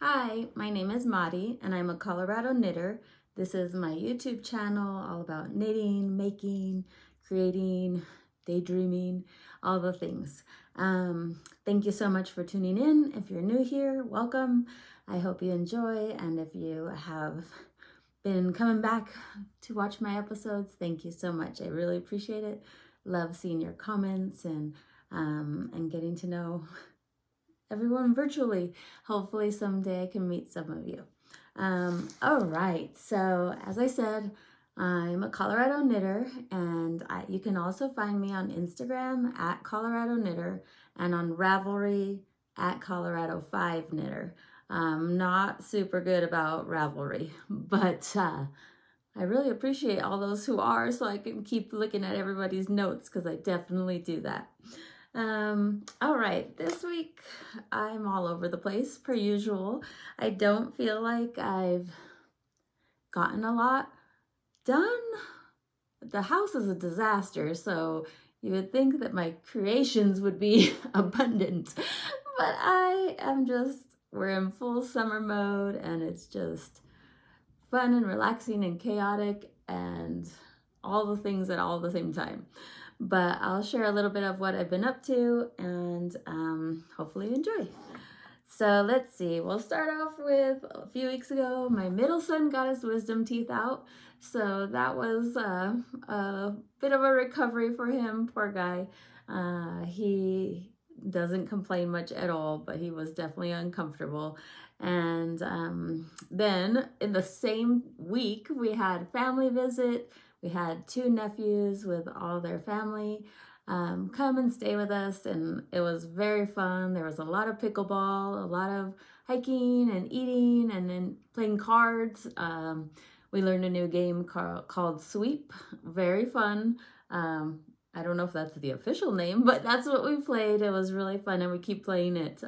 Hi, my name is Madi and I'm a Colorado knitter. This is my YouTube channel all about knitting, making, creating, daydreaming, all the things. Thank you so much for tuning in. If you're new here, welcome. I hope you enjoy, and if you have been coming back to watch my episodes, thank you so much. I really appreciate it. Love seeing your comments and getting to know everyone virtually. Hopefully someday I can meet some of you. All right, so as I said, I'm a Colorado knitter, and you can also find me on Instagram at Colorado Knitter and on Ravelry at Colorado 5 Knitter. I'm not super good about Ravelry, but I really appreciate all those who are, so I can keep looking at everybody's notes, because I definitely do that. All right, this week I'm all over the place per usual. I don't feel like I've gotten a lot done. The house is a disaster, so you would think that my creations would be abundant, but we're in full summer mode, and it's just fun and relaxing and chaotic and all the things at all the same time. But I'll share a little bit of what I've been up to, and hopefully you enjoy. So let's see, we'll start off with a few weeks ago, my middle son got his wisdom teeth out. So that was a bit of a recovery for him, poor guy. He doesn't complain much at all, but he was definitely uncomfortable. And then in the same week, we had family visit. We had 2 nephews with all their family come and stay with us, and it was very fun. There was a lot of pickleball, a lot of hiking and eating, and then playing cards. We learned a new game called Sweep. Very fun. I don't know if that's the official name, but that's what we played. It was really fun, and we keep playing it.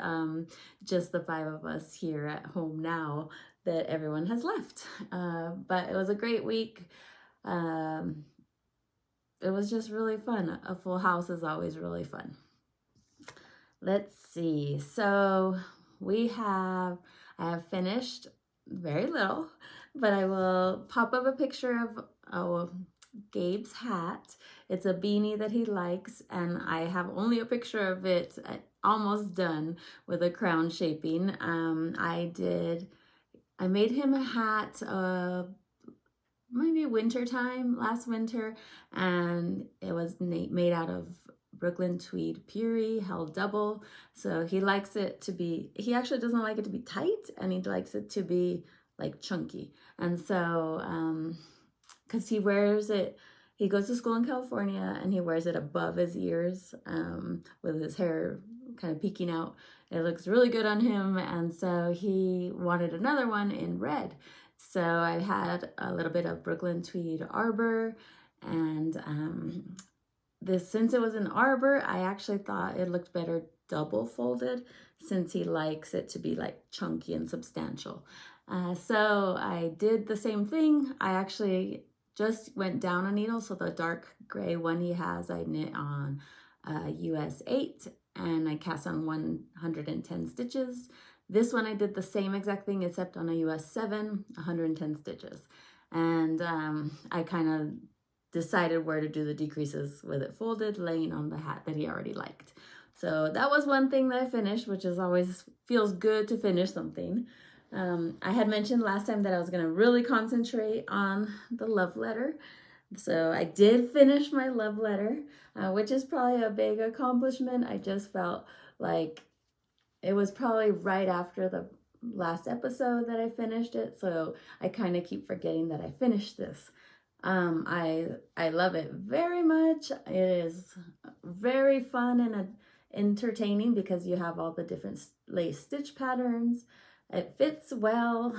Just the 5 of us here at home now that everyone has left. But it was a great week. It was just really fun. A full house is always really fun. Let's see. So I have finished very little, but I will pop up a picture of Gabe's hat. It's a beanie that he likes, and I have only a picture of it almost done with a crown shaping. I made him a hat maybe winter time, last winter, and it was made out of Brooklyn tweed puree, held double. So he likes it to be, he actually doesn't like it to be tight, and he likes it to be like chunky. And so, because he wears it, he goes to school in California, and he wears it above his ears with his hair kind of peeking out. It looks really good on him, and so he wanted another one in red. So I had a little bit of Brooklyn tweed arbor, and since it was an arbor, I actually thought it looked better double folded, since he likes it to be like chunky and substantial. So I did the same thing. I actually just went down a needle, so the dark gray one he has, I knit on US 8, and I cast on 110 stitches. This one I did the same exact thing, except on a US 7, 110 stitches. And I kind of decided where to do the decreases with it folded, laying on the hat that he already liked. So that was one thing that I finished, which is always feels good to finish something. I had mentioned last time that I was going to really concentrate on the love letter. So I did finish my love letter, which is probably a big accomplishment. I just felt like it was probably right after the last episode that I finished it, so I kind of keep forgetting that I finished this. I love it very much. It is very fun and entertaining, because you have all the different lace stitch patterns. It fits well.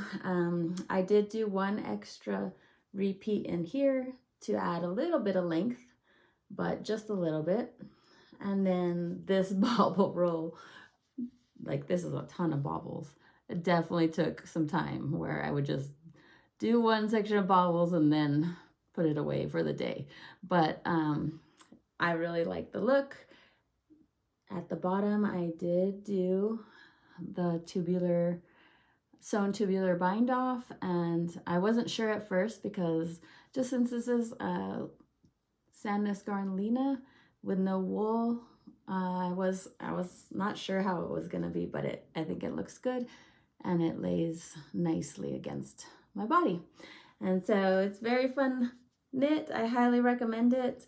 I did do one extra repeat in here to add a little bit of length, but just a little bit. And then this bobble roll, like this is a ton of bobbles. It definitely took some time, where I would just do one section of bobbles and then put it away for the day. But I really like the look. At the bottom, I did do the tubular sewn tubular bind off, and I wasn't sure at first because just since this is Sandnes Garn Line with no wool, I was not sure how it was gonna be, but I think it looks good and it lays nicely against my body. And so it's very fun knit. I highly recommend it.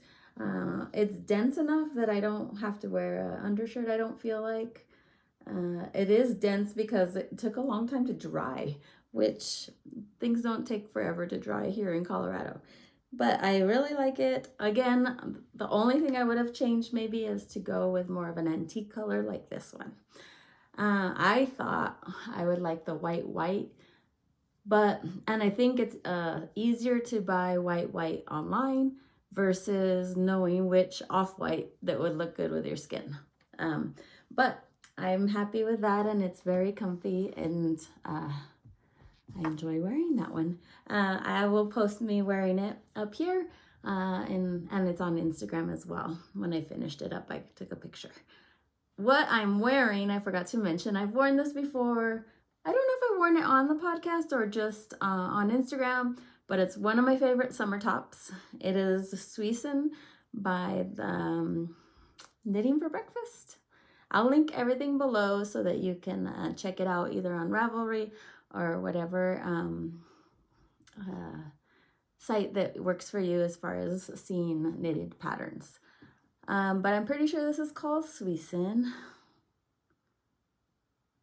It's dense enough that I don't have to wear an undershirt, I don't feel like. It is dense because it took a long time to dry, which things don't take forever to dry here in Colorado. But I really like it. Again, the only thing I would have changed maybe is to go with more of an antique color like this one. I thought I would like the white, and I think it's easier to buy white online versus knowing which off-white that would look good with your skin. But I'm happy with that, and it's very comfy, and I enjoy wearing that one. I will post me wearing it up here, and it's on Instagram as well. When I finished it up, I took a picture. What I'm wearing, I forgot to mention, I've worn this before. I don't know if I've worn it on the podcast or just on Instagram, but it's one of my favorite summer tops. It is Suisen by the Knitting for Breakfast. I'll link everything below so that you can check it out either on Ravelry or whatever site that works for you as far as seeing knitted patterns. But I'm pretty sure this is called Suisen.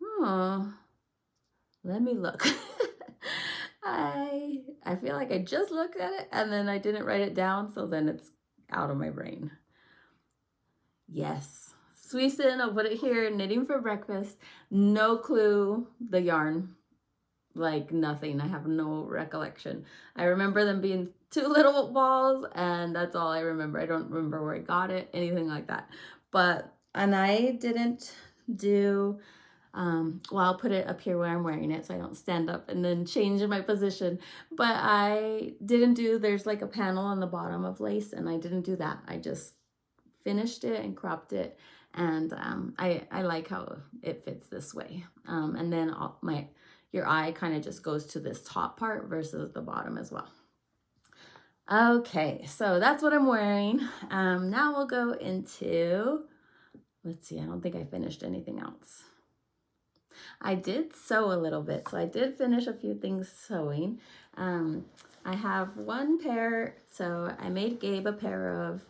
Oh, let me look. I feel like I just looked at it and then I didn't write it down, so then it's out of my brain. Yes, Suisen, I'll put it here, Knitting for Breakfast. No clue the yarn, like nothing. I have no recollection. I remember them being 2 little balls, and that's all I remember. I don't remember where I got it, anything like that. And I didn't do, well, I'll put it up here where I'm wearing it so I don't stand up and then change my position. But I didn't do, there's like a panel on the bottom of lace, and I didn't do that. I just finished it and cropped it, and I like how it fits this way. And then your eye kind of just goes to this top part versus the bottom as well. Okay, so that's what I'm wearing. Now we'll go into, let's see, I don't think I finished anything else. I did sew a little bit, so I did finish a few things sewing. I have one pair, so I made Gabe a pair of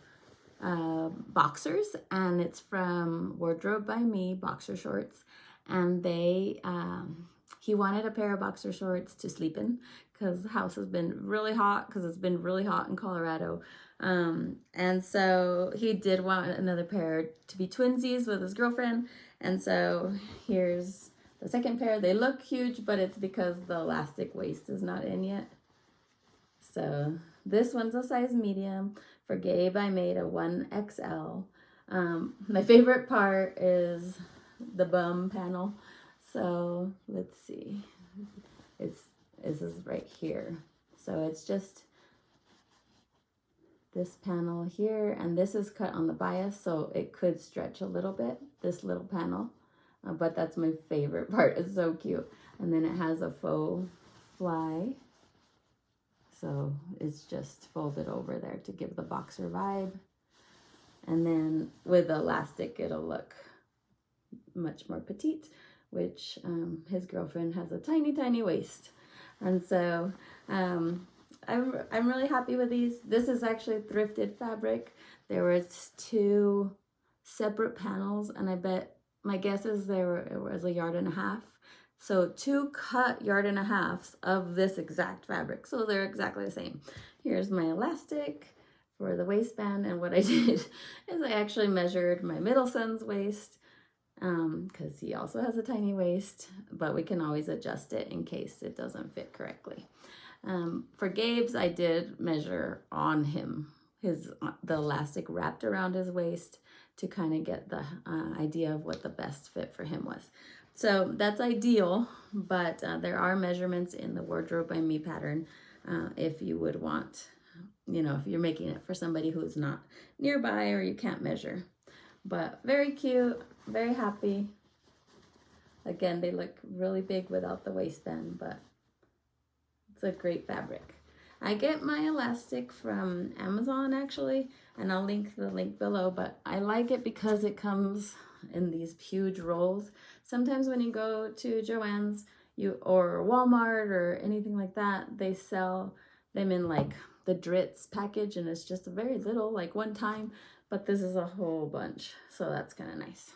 boxers, and it's from Wardrobe by Me boxer shorts, and he wanted a pair of boxer shorts to sleep in because the house has been really hot, because it's been really hot in Colorado, and so he did want another pair to be twinsies with his girlfriend, and so here's the second pair. They look huge, but it's because the elastic waist is not in yet. So this one's a size medium. For Gabe, I made a 1XL. My favorite part is the bum panel. So let's see. This is right here. So it's just this panel here, and this is cut on the bias, so it could stretch a little bit, this little panel. But that's my favorite part. It's so cute. And then it has a faux fly. So it's just folded over there to give the boxer vibe. And then with elastic, it'll look much more petite, which his girlfriend has a tiny, tiny waist. And so I'm really happy with these. This is actually thrifted fabric. There was 2 separate panels, and I bet, my guess is it was 1.5 yards. So 2 cut 1.5 yards of this exact fabric. So they're exactly the same. Here's my elastic for the waistband. And what I did is I actually measured my middle son's waist, because he also has a tiny waist, but we can always adjust it in case it doesn't fit correctly. For Gabe's, I did measure on him, the elastic wrapped around his waist to kind of get the idea of what the best fit for him was. So that's ideal, but there are measurements in the Wardrobe by Me pattern if you would want, if you're making it for somebody who's not nearby or you can't measure. But very cute, very happy. Again, they look really big without the waistband, but it's a great fabric. I get my elastic from Amazon actually, and I'll link the link below, but I like it because it comes in these huge rolls. Sometimes when you go to Joann's or Walmart or anything like that, they sell them in like the Dritz package, and it's just a very little, like one time, but this is a whole bunch, so that's kind of nice.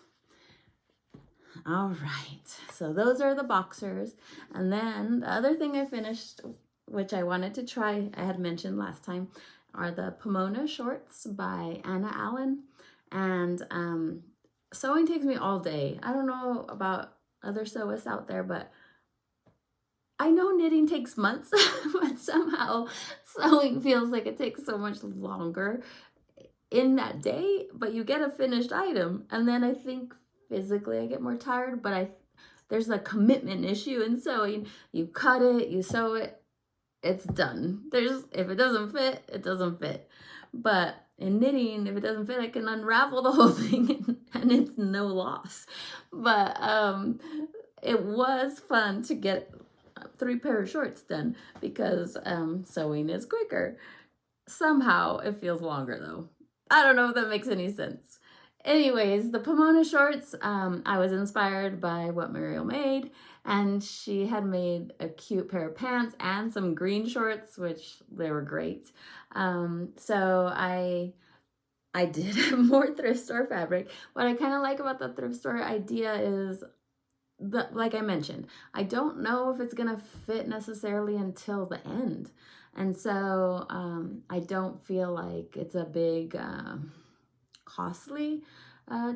All right, so those are the boxers. And then the other thing I finished, which I wanted to try, I had mentioned last time, are the Pomona shorts by Anna Allen. And sewing takes me all day. I don't know about other sewists out there, but I know knitting takes months, but somehow sewing feels like it takes so much longer in that day, but you get a finished item. And then I think physically I get more tired, but there's a commitment issue in sewing. You cut it, you sew it, it's done. If it doesn't fit, it doesn't fit. But in knitting, if it doesn't fit, I can unravel the whole thing and it's no loss. But it was fun to get 3 pairs of shorts done because sewing is quicker. Somehow it feels longer though. I don't know if that makes any sense. Anyways, the Pomona shorts, I was inspired by what Muriel made, and she had made a cute pair of pants and some green shorts, which they were great. So I did have more thrift store fabric. What I kind of like about the thrift store idea is, like I mentioned, I don't know if it's gonna fit necessarily until the end. And so I don't feel like it's a big costly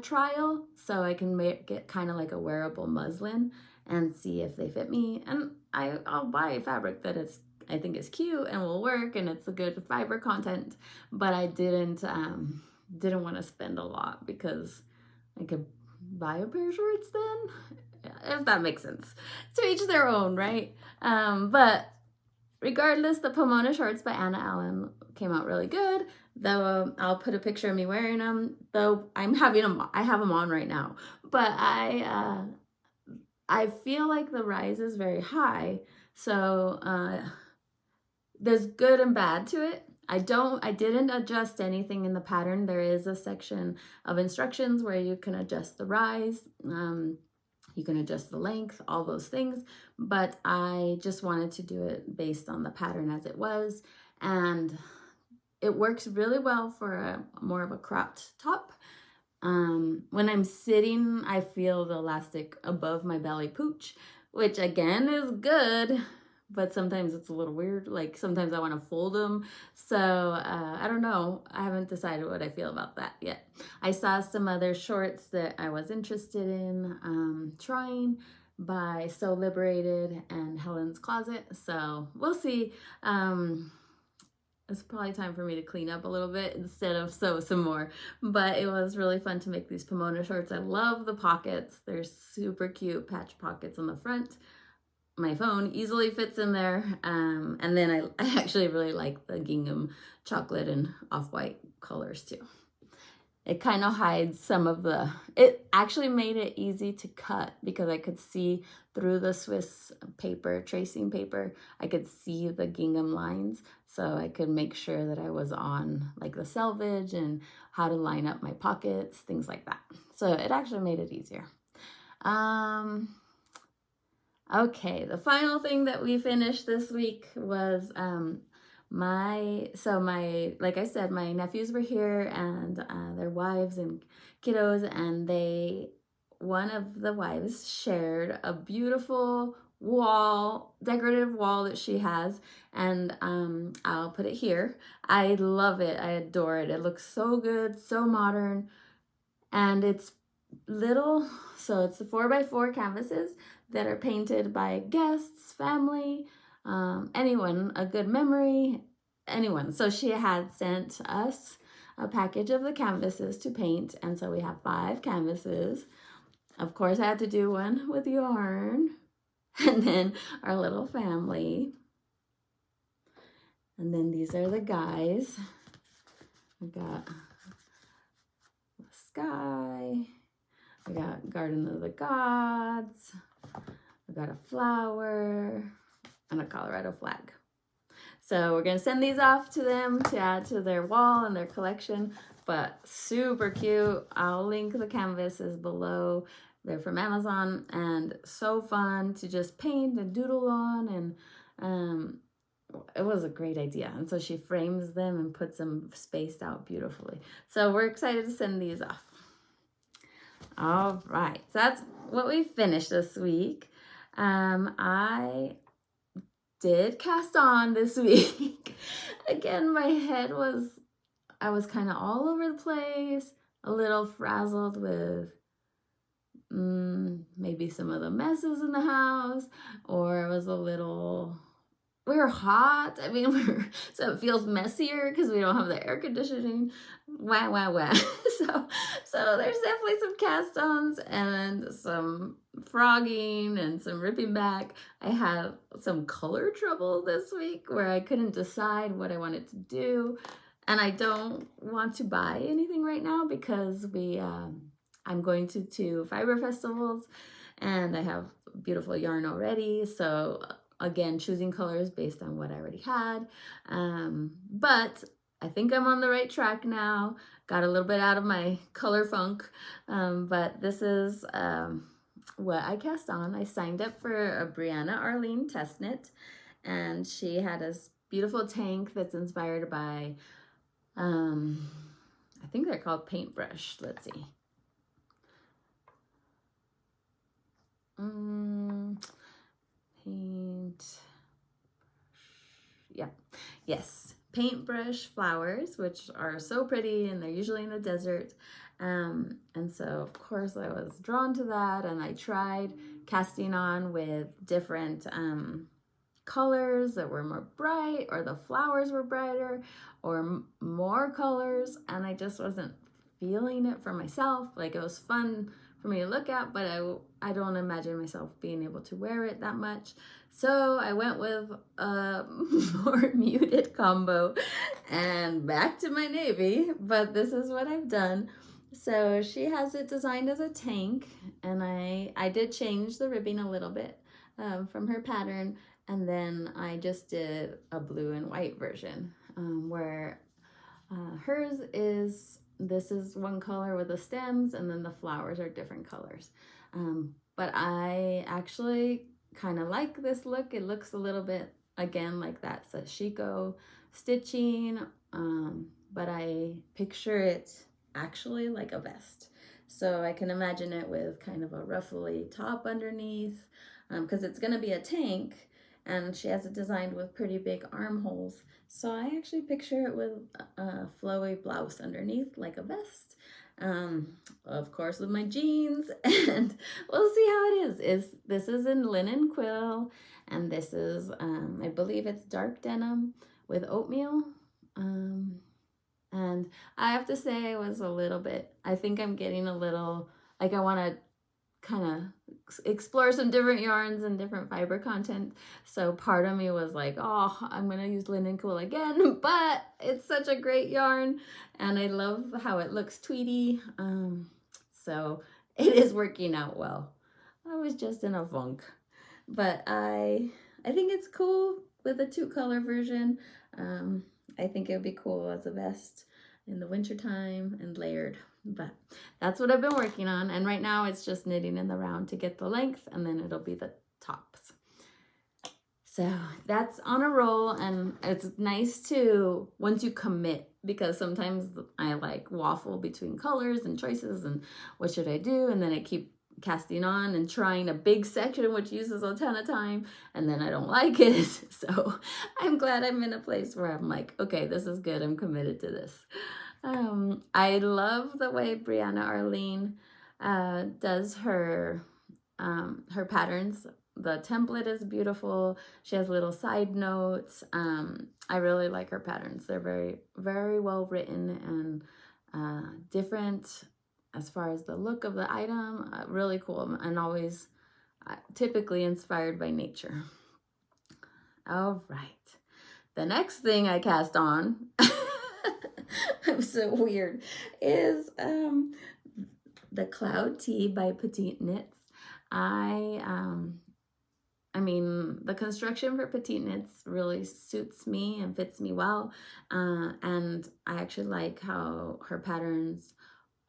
trial, so I can get kind of like a wearable muslin and see if they fit me. And I'll buy a fabric that I think is cute and will work and it's a good fiber content, but I didn't want to spend a lot because I could buy a pair of shorts then, if that makes sense. To each their own, right? But regardless, the Pomona shorts by Anna Allen came out really good. Though I'll put a picture of me wearing them. Though I have them on right now. But I feel like the rise is very high. So there's good and bad to it. I didn't adjust anything in the pattern. There is a section of instructions where you can adjust the rise. You can adjust the length, all those things, but I just wanted to do it based on the pattern as it was, and it works really well for more of a cropped top. When I'm sitting, I feel the elastic above my belly pooch, which again is good, but sometimes it's a little weird. Like sometimes I want to fold them. So I don't know. I haven't decided what I feel about that yet. I saw some other shorts that I was interested in trying by So Liberated and Helen's Closet. So we'll see. It's probably time for me to clean up a little bit instead of sew some more. But it was really fun to make these Pomona shorts. I love the pockets. They're super cute patch pockets on the front. My phone easily fits in there. And then I actually really like the gingham chocolate and off-white colors too. It kind of hides some of it actually made it easy to cut because I could see through the Swiss paper, tracing paper, I could see the gingham lines. So I could make sure that I was on like the selvage and how to line up my pockets, things like that. So it actually made it easier. Okay, the final thing that we finished this week was like I said, my nephews were here and their wives and kiddos, and one of the wives shared a beautiful decorative wall that she has, and I'll put it here. I love it. I adore it. It looks so good, so modern, and it's little, so it's the 4x4 canvases that are painted by guests, family, anyone, a good memory, anyone. So she had sent us a package of the canvases to paint, and so we have 5 canvases. Of course, I had to do one with yarn, and then our little family. And then these are the guys. We got the sky, We got Garden of the Gods. We got a flower and a Colorado flag. So we're going to send these off to them to add to their wall and their collection, but super cute. I'll link the canvases below. They're from Amazon and so fun to just paint and doodle on, and it was a great idea. And so she frames them and puts them spaced out beautifully. So we're excited to send these off. All right, so that's what we finished this week. I did cast on this week. Again, my head I was kind of all over the place, a little frazzled with maybe some of the messes in the house, or it was a little, we were hot. I mean, so it feels messier because we don't have the air conditioning. Wah, wah, wah. So there's definitely some cast-ons and some frogging and some ripping back. I had some color trouble this week where I couldn't decide what I wanted to do. And I don't want to buy anything right now because I'm going to 2 fiber festivals and I have beautiful yarn already. So again, choosing colors based on what I already had. But I think I'm on the right track now. Got a little bit out of my color funk. But this is what I cast on. I signed up for a Briana Arlene test knit. And she had a beautiful tank that's inspired by, I think they're called paintbrush. Let's see. Paintbrush flowers, which are so pretty and they're usually in the desert. And so of course I was drawn to that, and I tried casting on with different colors that were more bright, or the flowers were brighter, or more colors, and I just wasn't feeling it for myself. Like, it was fun for me to look at, but I don't imagine myself being able to wear it that much. So I went with a more muted combo and back to my navy, but this is what I've done. So she has it designed as a tank, and I did change the ribbing a little bit from her pattern, and then I just did a blue and white version where hers is, this is one color with the stems, and then the flowers are different colors. But I actually kind of like this look. It looks a little bit, again, like that sashiko stitching, but I picture it actually like a vest. So I can imagine it with kind of a ruffly top underneath, because it's going to be a tank, and she has it designed with pretty big armholes. So I actually picture it with a flowy blouse underneath like a vest. Of course with my jeans, and we'll see how it is. This is in linen quill, and this is, I believe it's dark denim with oatmeal. And I have to say I was a little bit, I think I'm getting a little, like, I want to kind of explore some different yarns and different fiber content. So part of me was like, oh, I'm going to use linen quill again, but it's such a great yarn and I love how it looks tweedy. So it is working out well. I was just in a funk, but I think it's cool with a 2-color version. I think it would be cool as a vest in the wintertime and layered. But that's what I've been working on. And right now it's just knitting in the round to get the length, and then it'll be the tops. So that's on a roll, and it's nice to, once you commit, because sometimes I like waffle between colors and choices and what should I do? And then I keep casting on and trying a big section, which uses a ton of time, and then I don't like it. So I'm glad I'm in a place where I'm like, okay, this is good. I'm committed to this. I love the way Briana Arlene does her patterns. The template is beautiful. She has little side notes. I really like her patterns. They're very, very well written and different as far as the look of the item. Really cool, and always typically inspired by nature. All right. The next thing I cast on I'm so weird, is the Cloud Tee by Petite Knits. I mean, the construction for Petite Knits really suits me and fits me well. And I actually like how her patterns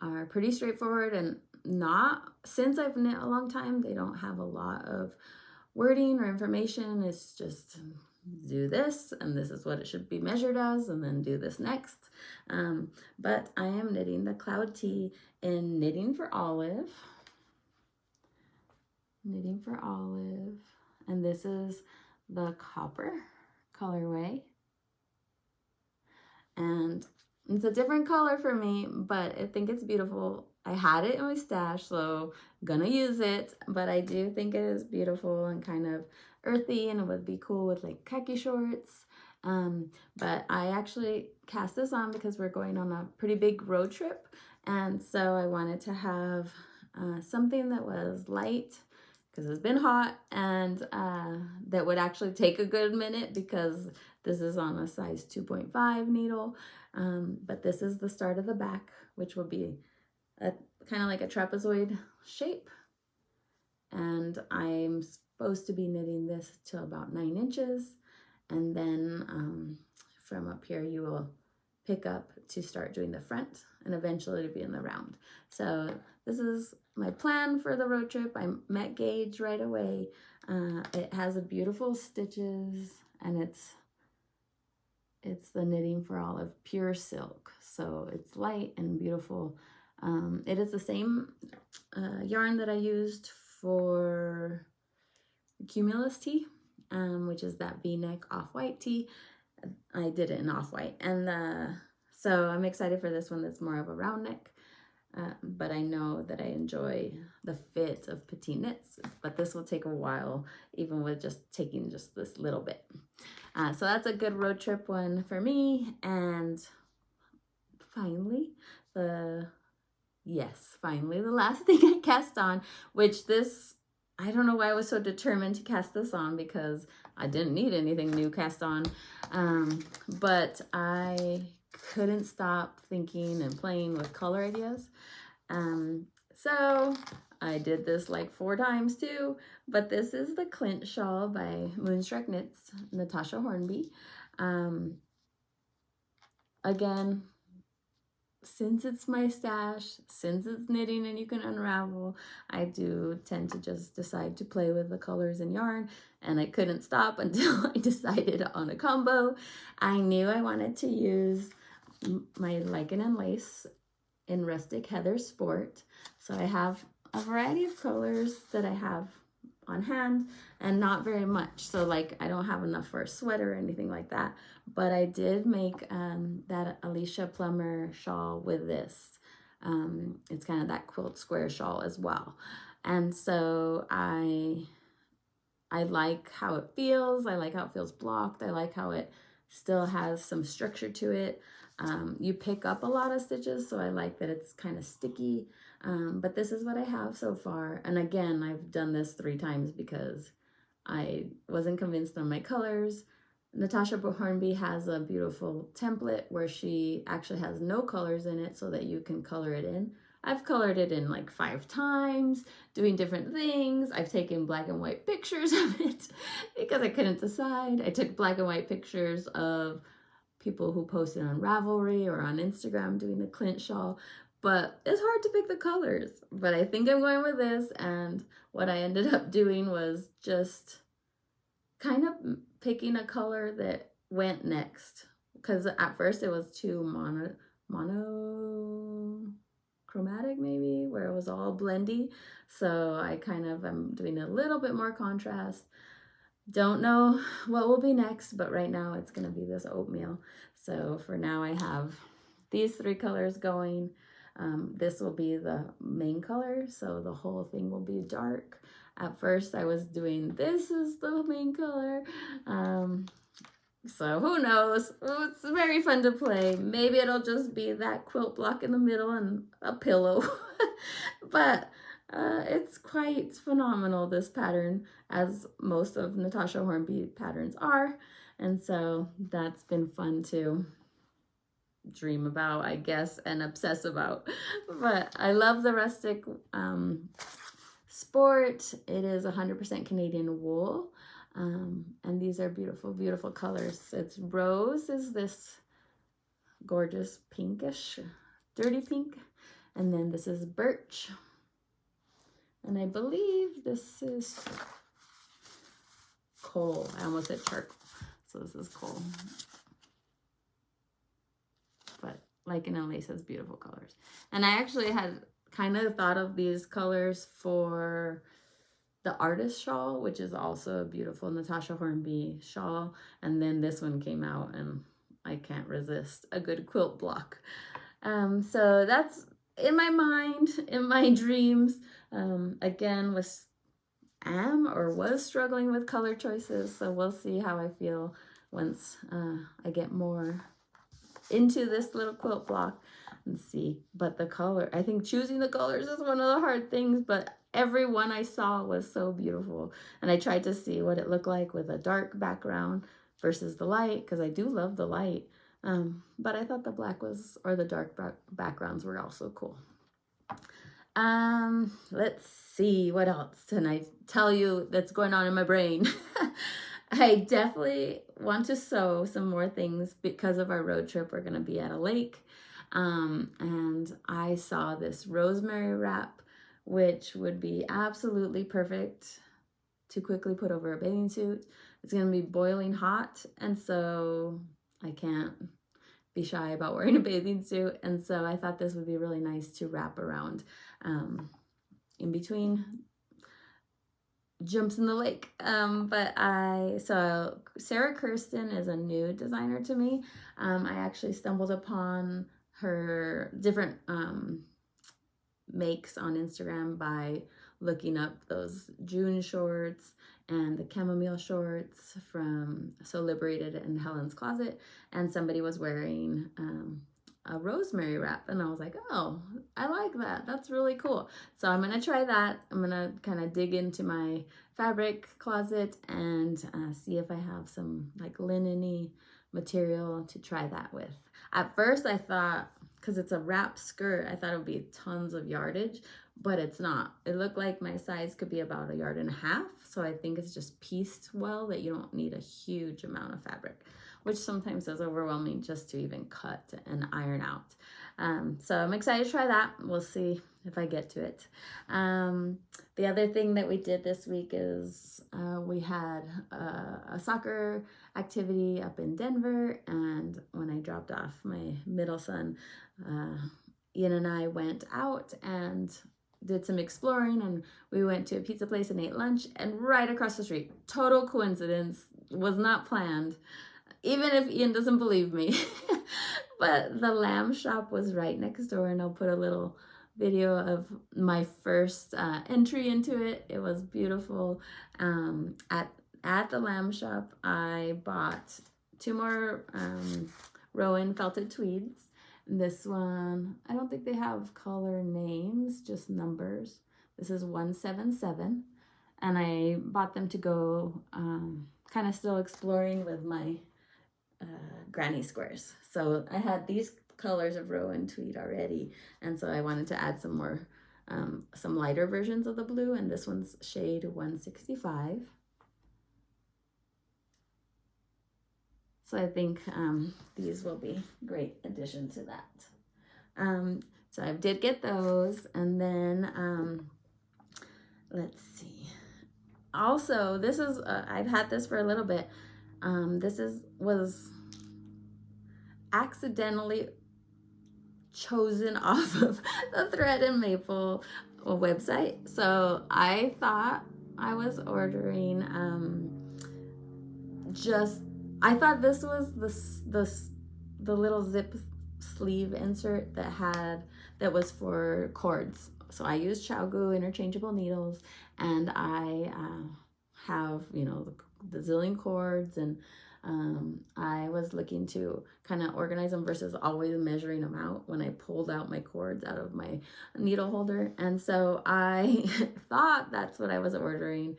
are pretty straightforward and since I've knit a long time, they don't have a lot of wording or information. It's just do this, and this is what it should be measured as, and then do this next. But I am knitting the Cloud Tee in Knitting for Olive. Knitting for Olive. And this is the copper colorway. And it's a different color for me, but I think it's beautiful. I had it in my stash, so I'm gonna use it, but I do think it is beautiful and kind of earthy, and it would be cool with like khaki shorts. But I actually cast this on because we're going on a pretty big road trip, and so I wanted to have something that was light, because it's been hot, and that would actually take a good minute because this is on a size 2.5 needle. But this is the start of the back, which will be a kind of like a trapezoid shape. And I'm supposed to be knitting this to about 9 inches. And then from up here, you will pick up to start doing the front and eventually to be in the round. So this is my plan for the road trip. I met Gage right away. It has a beautiful stitches, and it's the Knitting for Olive pure silk, so it's light and beautiful. It is the same yarn that I used for Cumulus tee, which is that V-neck off-white tee. I did it in off-white, and so I'm excited for this one that's more of a round neck. But I know that I enjoy the fit of Petite Knits, but this will take a while, even with just taking just this little bit. So that's a good road trip one for me. And finally, the last thing I cast on, which I don't know why I was so determined to cast this on, because I didn't need anything new cast on. But I couldn't stop thinking and playing with color ideas. So I did this like 4 times too, but this is the Clint Shawl by Moonstruck Knits, Natasha Hornby. Again, since it's my stash, since it's knitting and you can unravel, I do tend to just decide to play with the colors and yarn, and I couldn't stop until I decided on a combo. I knew I wanted to use my Lichen and Lace in Rustic Heather Sport. So I have a variety of colors that I have on hand, and not very much. So like I don't have enough for a sweater or anything like that. But I did make that Alicia Plummer shawl with this. It's kind of that quilt square shawl as well. And so I like how it feels. I like how it feels blocked. I like how it still has some structure to it. You pick up a lot of stitches, so I like that it's kind of sticky. But this is what I have so far. And again, I've done this 3 times because I wasn't convinced on my colors. Natasha Hornby has a beautiful template where she actually has no colors in it so that you can color it in. I've colored it in like 5 times, doing different things. I've taken black and white pictures of it because I couldn't decide. I took black and white pictures of people who posted on Ravelry or on Instagram doing the Clint Shawl, but it's hard to pick the colors. But I think I'm going with this, and what I ended up doing was just kind of picking a color that went next, because at first it was too monochromatic maybe, where it was all blendy. So I kind of am doing a little bit more contrast. Don't know what will be next, but right now it's going to be this oatmeal. So for now I have these 3 colors going. This will be the main color, so the whole thing will be dark. At first I was doing this is the main color. So who knows? It's very fun to play. Maybe it'll just be that quilt block in the middle and a pillow. But it's quite phenomenal, this pattern, as most of Natasha Hornby patterns are. And so that's been fun to dream about, I guess, and obsess about. But I love the Rustic Sport. It is 100% Canadian wool. And these are beautiful, beautiful colors. It's rose is this gorgeous pinkish, dirty pink. And then this is birch. And I believe this is coal. I almost said charcoal. So this is coal. But Lichen and lace has beautiful colors. And I actually had kind of thought of these colors for the artist shawl, which is also a beautiful Natasha Hornby shawl. And then this one came out and I can't resist a good quilt block. So that's in my mind, in my dreams. Again, was struggling with color choices. So we'll see how I feel once I get more into this little quilt block and see. But the color, I think choosing the colors is one of the hard things, but every one I saw was so beautiful. And I tried to see what it looked like with a dark background versus the light, because I do love the light. But I thought the black was, or the dark backgrounds were also cool. Let's see, what else can I tell you that's going on in my brain? I definitely want to sew some more things because of our road trip. We're going to be at a lake. And I saw this rosemary wrap, which would be absolutely perfect to quickly put over a bathing suit. It's going to be boiling hot, and so I can't be shy about wearing a bathing suit. And so I thought this would be really nice to wrap around in between jumps in the lake. So Sarah Kirsten is a new designer to me. I actually stumbled upon her different makes on Instagram by looking up those June shorts and the chamomile shorts from So Liberated and Helen's Closet, and somebody was wearing a rosemary wrap, and I was like, oh, I like that. That's really cool. So I'm gonna try that. I'm gonna kind of dig into my fabric closet and see if I have some like linen-y material to try that with. At first I thought, because it's a wrap skirt, I thought it would be tons of yardage, but it's not. It looked like my size could be about 1.5 yards. So I think it's just pieced well, that you don't need a huge amount of fabric, which sometimes is overwhelming just to even cut and iron out. So I'm excited to try that. We'll see if I get to it. The other thing that we did this week is we had a soccer activity up in Denver, and when I dropped off my middle son, Ian and I went out and did some exploring, and we went to a pizza place and ate lunch, and right across the street, total coincidence, was not planned, even if Ian doesn't believe me, but the lamb shop was right next door, and I'll put a little video of my first entry into it. It was beautiful. At the lamb shop, I bought 2 more Rowan Felted tweeds. This one, I don't think they have color names, just numbers. This is 177, and I bought them to go kind of still exploring with my granny squares. So I had these colors of Rowan tweed already, and so I wanted to add some more, some lighter versions of the blue, and this one's shade 165. So I think these will be great addition to that. So I did get those, and then let's see. Also, this is I've had this for a little bit. Was accidentally chosen off of the Thread and Maple website. So I thought I was ordering I thought this was the little zip sleeve insert that was for cords. So I use Chow Glue interchangeable needles, and I have, you know, the zillion cords, and I was looking to kind of organize them versus always measuring them out when I pulled out my cords out of my needle holder. And so I thought that's what I was ordering,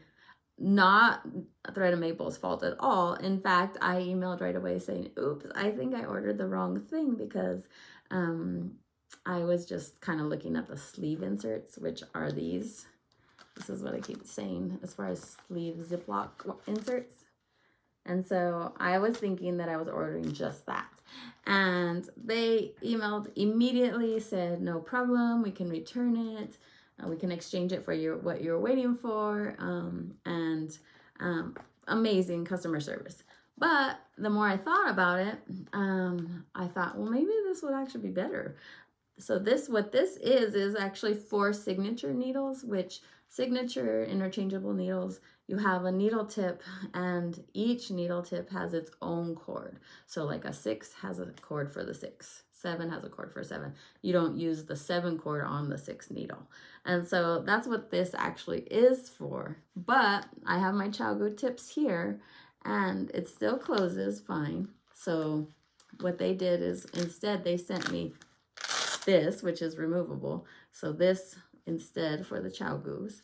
not Thread of Maple's fault at all. In fact, I emailed right away saying, oops, I think I ordered the wrong thing, because I was just kind of looking at the sleeve inserts, which are these. This is what I keep saying as far as sleeve Ziploc inserts. And so I was thinking that I was ordering just that. And they emailed immediately, said, no problem, we can return it. We can exchange it for what you're waiting for. Amazing customer service. But the more I thought about it, I thought, well, maybe this would actually be better. So what this is actually 4 signature needles, which signature interchangeable needles, you have a needle tip, and each needle tip has its own cord. So like a 6 has a cord for the 6, 7 has a cord for 7. You don't use the 7 cord on the 6 needle. And so that's what this actually is for. But I have my ChowGoo tips here, and it still closes fine. So what they did is, instead they sent me this, which is removable. So this instead for the ChowGoos.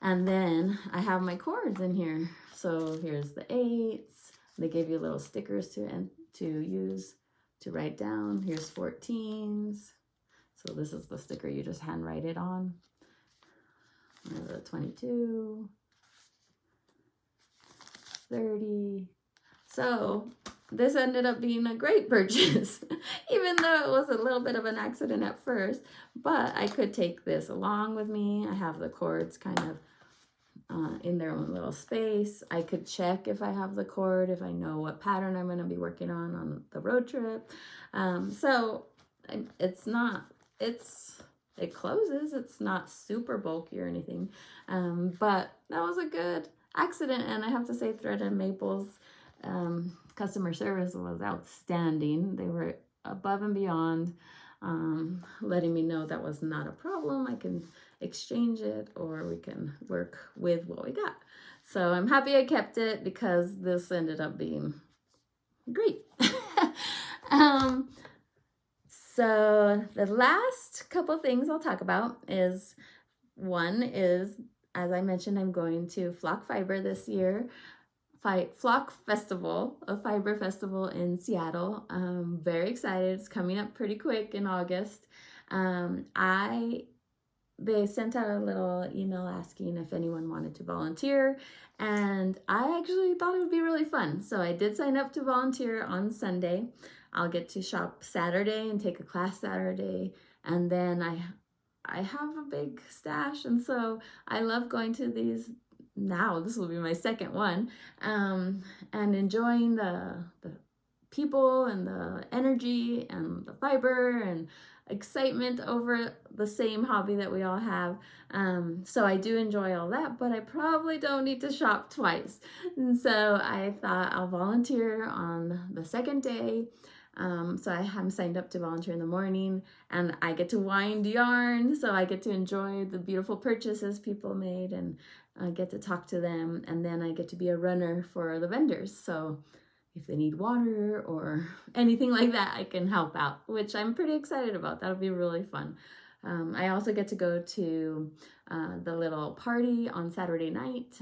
And then I have my cords in here. So here's the 8s. They give you little stickers to use to write down. Here's 14s. So this is the sticker you just hand write it on. There's a 22, 30. So this ended up being a great purchase, even though it was a little bit of an accident at first. But I could take this along with me. I have the cords kind of in their own little space. I could check if I have the cord, if I know what pattern I'm going to be working on the road trip. So it closes. It's not super bulky or anything. But that was a good accident. And I have to say, Thread and Maple's customer service was outstanding. They were above and beyond, letting me know that was not a problem. I can exchange it, or we can work with what we got. So I'm happy I kept it, because this ended up being great. So the last couple things I'll talk about is, one is, as I mentioned, I'm going to Flock Fiber this year. Flock Festival, a fiber festival in Seattle. I'm very excited. It's coming up pretty quick in August. They sent out a little email asking if anyone wanted to volunteer, and I actually thought it would be really fun. So I did sign up to volunteer on Sunday. I'll get to shop Saturday and take a class Saturday, and then I have a big stash, and so I love going to these. Now this will be my second one, and enjoying the people and the energy and the fiber and excitement over the same hobby that we all have. So I do enjoy all that, but I probably don't need to shop twice. And so I thought I'll volunteer on the second day. So I'm signed up to volunteer in the morning, and I get to wind yarn. So I get to enjoy the beautiful purchases people made, and I get to talk to them. And then I get to be a runner for the vendors. So if they need water or anything like that, I can help out, which I'm pretty excited about. That'll be really fun. I also get to go to the little party on Saturday night,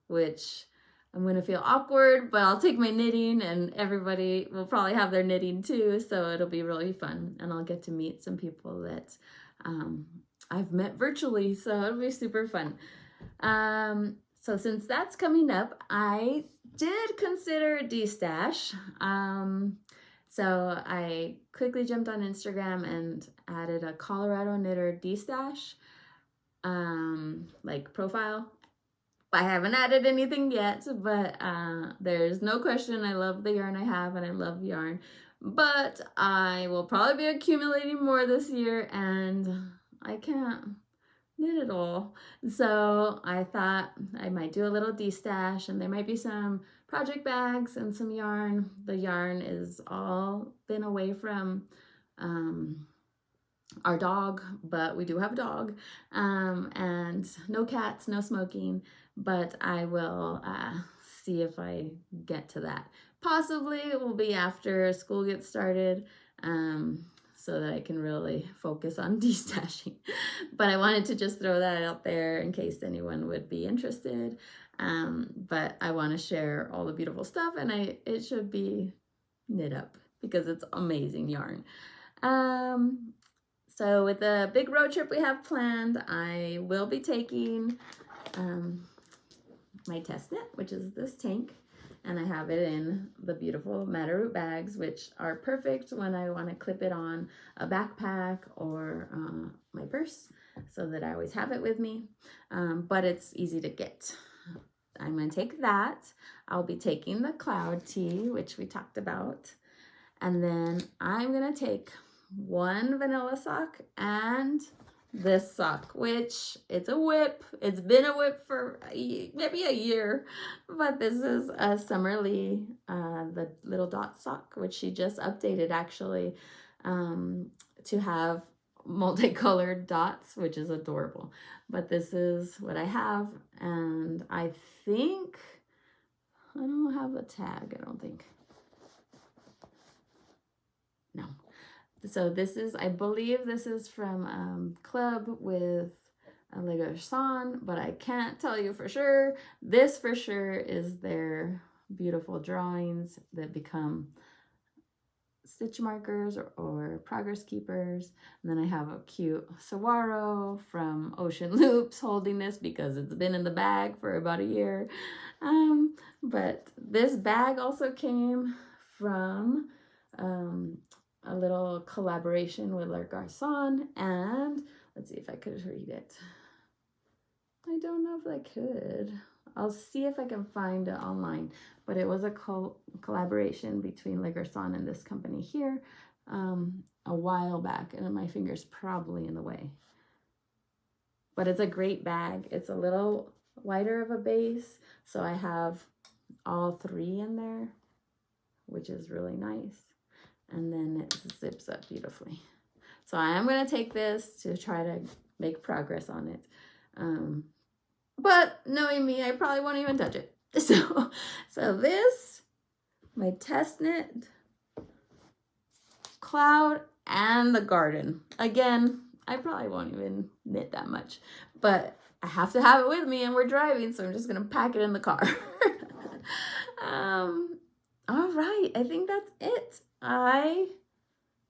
which I'm going to feel awkward, but I'll take my knitting, and everybody will probably have their knitting too, so it'll be really fun. And I'll get to meet some people that I've met virtually, so it'll be super fun. So since that's coming up, I did consider a de-stash. So I quickly jumped on Instagram and added a Colorado knitter de-stash like profile. I haven't added anything yet, but there's no question I love the yarn I have, and I love yarn. But I will probably be accumulating more this year, and I can't knit it all. So I thought I might do a little de-stash, and there might be some project bags and some yarn. The yarn is all been away from our dog, but we do have a dog, and no cats, no smoking, but I will see if I get to that. Possibly it will be after school gets started, so that I can really focus on de-stashing. But I wanted to just throw that out there in case anyone would be interested. but I want to share all the beautiful stuff, and it should be knit up because it's amazing yarn. So with the big road trip we have planned, I will be taking my test knit, which is this tank, and I have it in the beautiful Matterroot bags, which are perfect when I want to clip it on a backpack or my purse, so that I always have it with me, but it's easy to get. I'm going to take that. I'll be taking the cloud tee, which we talked about, and then I'm going to take one vanilla sock and this sock, which it's a whip. It's been a whip for maybe a year, but this is a Summer Lee, the little dot sock, which she just updated actually, to have multicolored dots, which is adorable. But this is what I have, and I think I don't have a tag. I don't think. No. So this is, I believe this is from Club with Le Garçon, but I can't tell you for sure. This for sure is their beautiful drawings that become stitch markers or progress keepers. And then I have a cute saguaro from Ocean Loops holding this because it's been in the bag for about a year. But this bag also came from a little collaboration with Le Garçon, and let's see if I could read it. I don't know if I could. I'll see if I can find it online, but it was a collaboration between Le Garçon and this company here a while back, and my finger's probably in the way. But it's a great bag. It's a little wider of a base, so I have all three in there, which is really nice. And then it zips up beautifully. So I am going to take this to try to make progress on it. But knowing me, I probably won't even touch it. So this, my test knit, cloud, and the garden. Again, I probably won't even knit that much, but I have to have it with me, and we're driving, so I'm just going to pack it in the car. All right, I think that's it. I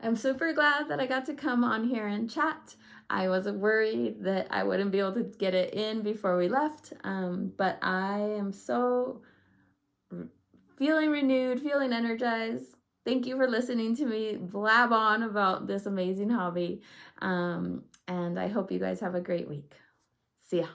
am super glad that I got to come on here and chat. I was worried that I wouldn't be able to get it in before we left, but I am so feeling renewed, feeling energized. Thank you for listening to me blab on about this amazing hobby, and I hope you guys have a great week. See ya.